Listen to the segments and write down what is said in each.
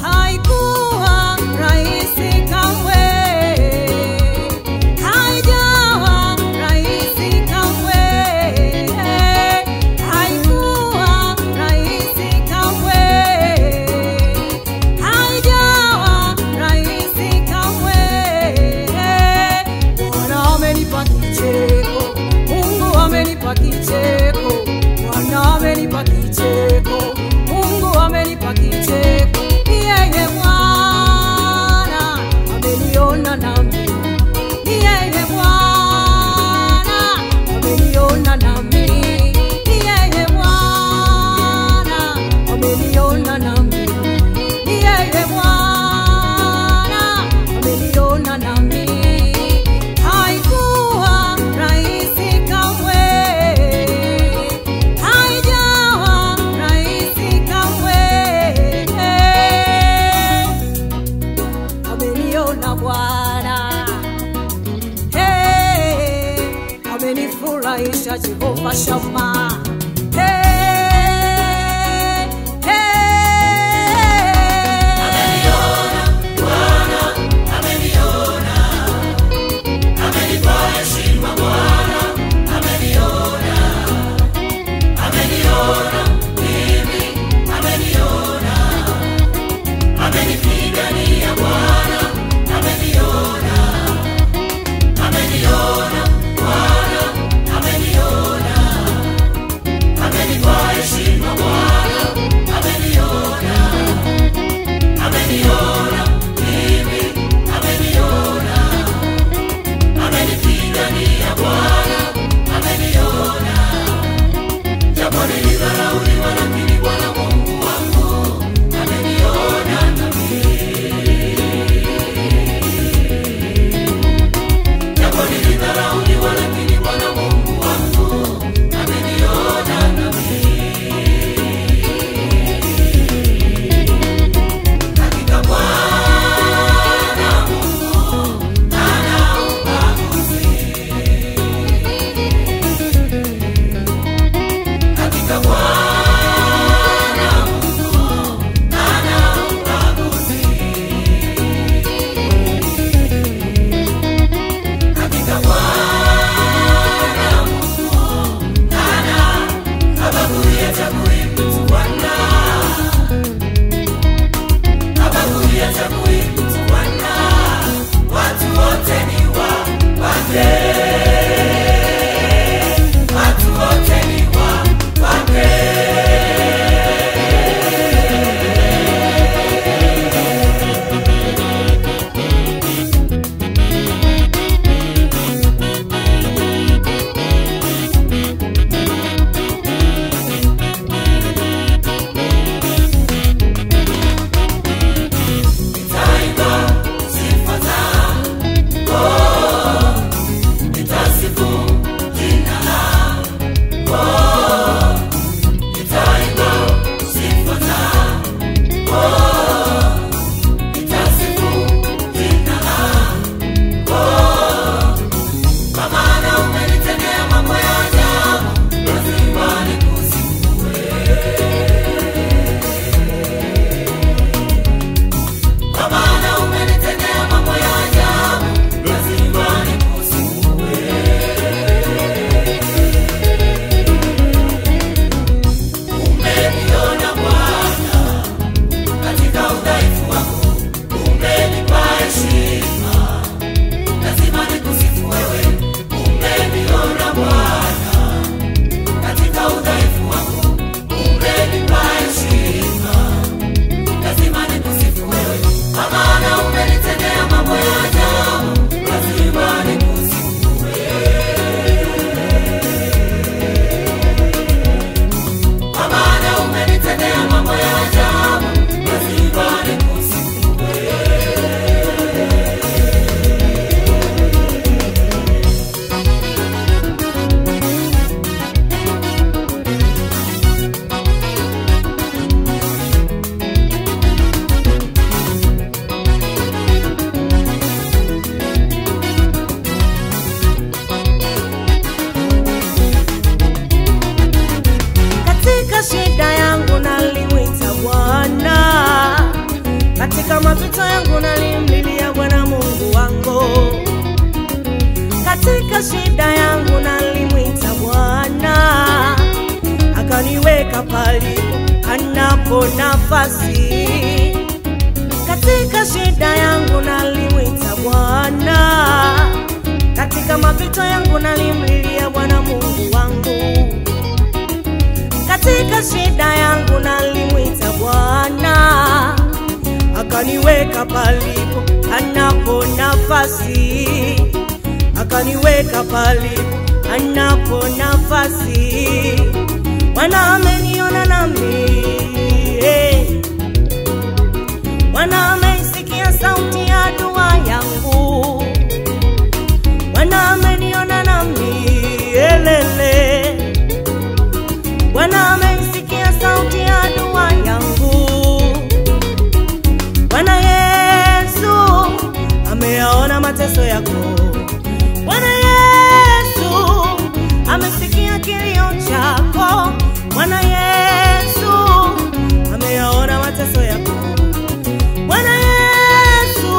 Haikuwa rahisi kamwe, haijawa rahisi kamwe, haikuwa rahisi kamwe, haijawa rahisi kamwe. Bwana amenipa kicheko, Mungu amenipa kicheko, Bwana amenipa kicheko, Mungu amenipa kicheko. Yeye Bwana ameniona nami, yeye Bwana ameniona nami, yeye Bwana ameniona nami, yeye Bwana ameniona nami. Haikuwa rahisi kamwe, haijawa rahisi kamwe. Ameniona Bwana, hey, amenifurahisha Jehova Shama, hey, Ameniona Bwana, ameniona, amenipa heshima Bwana, ameniona, ameniona mimi, ameniona, amenipigania Bwana, ameniona, ameniona Bwana, ameniona, mapito yangu nalimlilia Bwana Mungu wangu. Katika shida yangu nalimwita Bwana, akaniweka palipo anapo nafasi. Katika shida yangu nalimwita Bwana, katika mapito yangu nalimlilia Bwana Mungu wangu. Katika shida yangu nalimwita Bwana, akaniweka palipo anapo nafasi. Akaniweka palipo anapo nafasi. Bwana ameniona nami, Bwana ameisikia sauti ya dua yangu. Bwana ameniona nami, elele. Bwana ameisikia sauti ya dua yangu. Bwana Yesu ameyaona mateso yako. Bwana Yesu amesikia kilio chako. Bwana Yesu ameyaona mateso yako. Bwana Yesu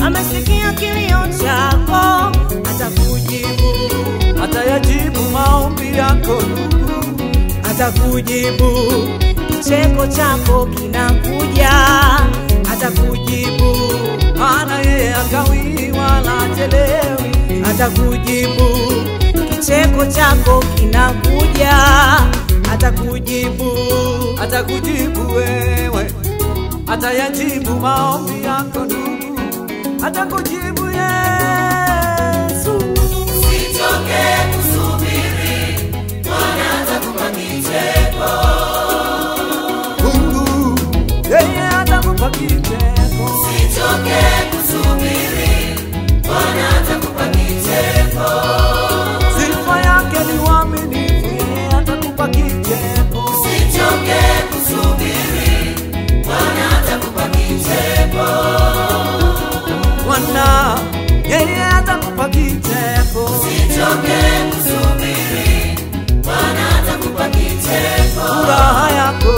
amesikia kilio chako. Atakujibu, atayajibu maombi yako. Atakujibu, kicheko chako kinakuja. Atakujibu, maana yeye hagawii wala hachelewi. Atakujibu, kicheko chako kinakuja. Atakujibu, atakujibu wewe, atayajibu maombi yako ndugu. Atakujibu Yesu. Usichoke kusubiri, Bwana atakupa kicheko. Mungu yeye atakupa kicheko. Usichoke kusubiri, Bwana atakupa kicheko. Sifa yake ni uaminifu, yeye atakupa kicheko. Usichoke kusubiri, Bwana atakupa kicheko. Bwana yeye atakupa kicheko. Usichoke kusubiri, Bwana atakupa kicheko. Furaha yako